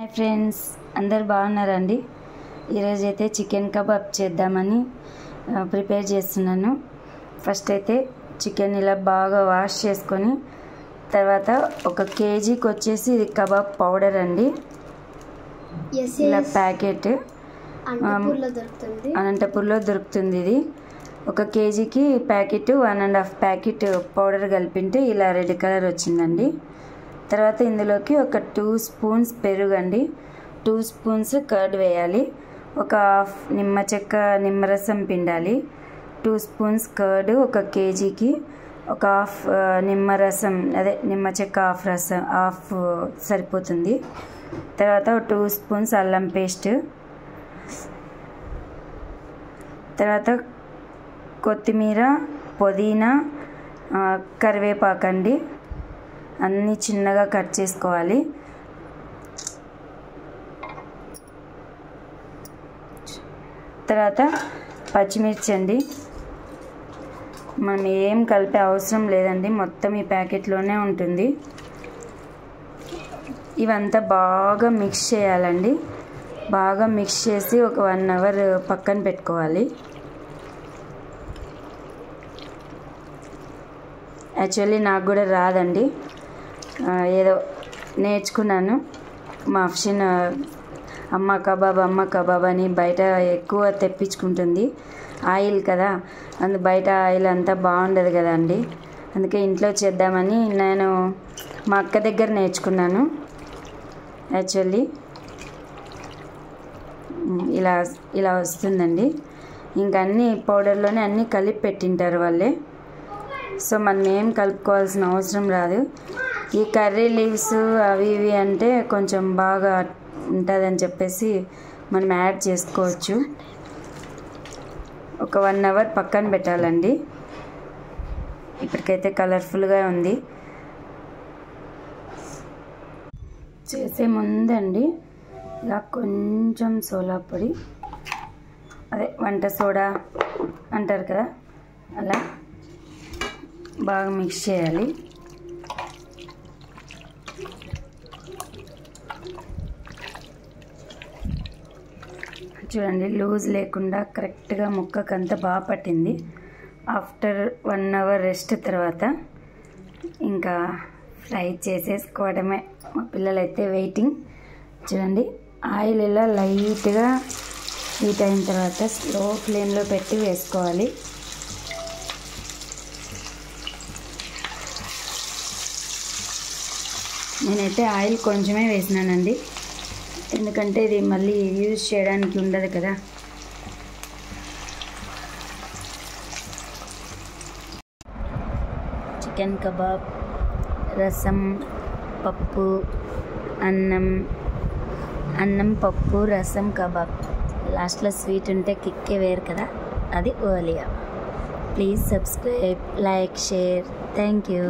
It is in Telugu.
హాయ్ ఫ్రెండ్స్, అందరు బాగున్నారండి. ఈరోజు అయితే చికెన్ కబాబ్ చేద్దామని ప్రిపేర్ చేస్తున్నాను. ఫస్ట్ అయితే చికెన్ ఇలా బాగా వాష్ చేసుకొని తర్వాత ఒక కేజీకి వచ్చేసి ఇది కబాబ్ పౌడర్ అండి. ఇలా ప్యాకెట్ అనంతపూర్లో దొరుకుతుంది. ఇది ఒక కేజీకి ప్యాకెట్ 1.5 ప్యాకెట్ పౌడర్ కలిపింటే ఇలా రెడ్ కలర్ వచ్చిందండి. తర్వాత ఇందులోకి ఒక 2 స్పూన్స్ పెరుగు అండి, 2 స్పూన్స్ కర్డ్ వేయాలి, ఒక హాఫ్ నిమ్మరసం పిండాలి, 2 స్పూన్స్ కర్డ్ ఒక కేజీకి, ఒక హాఫ్ నిమ్మరసం నిమ్మ చెక్క హాఫ్ సరిపోతుంది. తర్వాత 2 స్పూన్స్ అల్లం పేస్ట్, తర్వాత కొత్తిమీర, పుదీనా, కరివేపాకండి అన్నీ చిన్నగా కట్ చేసుకోవాలి. తర్వాత పచ్చిమిర్చి అండి, మనం ఏం కలిపే అవసరం లేదండి, మొత్తం ఈ ప్యాకెట్లోనే ఉంటుంది. ఇవంతా బాగా మిక్స్ చేయాలండి. బాగా మిక్స్ చేసి ఒక 1 అవర్ పక్కన పెట్టుకోవాలి. యాక్చువల్లీ నాకు కూడా రాదండి, ఏదో నేర్చుకున్నాను. మా అఫ్షన్ అమ్మ కబాబ్ అని బయట ఎక్కువ తెప్పించుకుంటుంది. ఆయిల్ కదా, బయట ఆయిల్ అంతా బాగుండదు కదండి, అందుకే ఇంట్లో చేద్దామని నేను మా అక్క దగ్గర నేర్చుకున్నాను. యాక్చువల్లీ ఇలా వస్తుందండి. ఇంకా అన్నీ పౌడర్లోనే అన్నీ కలిపి పెట్టింటారు వాళ్ళే, సో మనం ఏం కలుపుకోవాల్సిన అవసరం రాదు. ఈ కర్రీ లీవ్స్ అవి ఇవి అంటే కొంచెం బాగా ఉంటుందని చెప్పేసి మనం యాడ్ చేసుకోవచ్చు. ఒక 1 అవర్ పక్కన పెట్టాలండి. ఇప్పటికైతే కలర్ఫుల్గా ఉంది. చేసే ముందండి ఇలా కొంచెం సోడా పొడి, వంట సోడా అంటారు కదా, అలా బాగా మిక్స్ చేయాలి. చూడండి, లూజ్ లేకుండా కరెక్ట్గా ముక్కకంతా బాగా పట్టింది. ఆఫ్టర్ 1 అవర్ రెస్ట్ తర్వాత ఇంకా ఫ్రై చేసేసుకోవడమే. మా పిల్లలైతే వెయిటింగ్. చూడండి, ఆయిల్ ఇలా లైట్గా హీట్ అయిన తర్వాత స్లో ఫ్లేమ్లో పెట్టి వేసుకోవాలి. నేనైతే ఆయిల్ కొంచెమే వేసినానండి, ఎందుకంటే ఇది మళ్ళీ యూజ్ చేయడానికి ఉండదు కదా. చికెన్ కబాబ్, రసం, పప్పు, అన్నం పప్పు రసం కబాబ్, లాస్ట్లో స్వీట్ ఉంటే కిక్కే వేరు కదా, అది ఓలియా. Please subscribe, like, share. Thank you.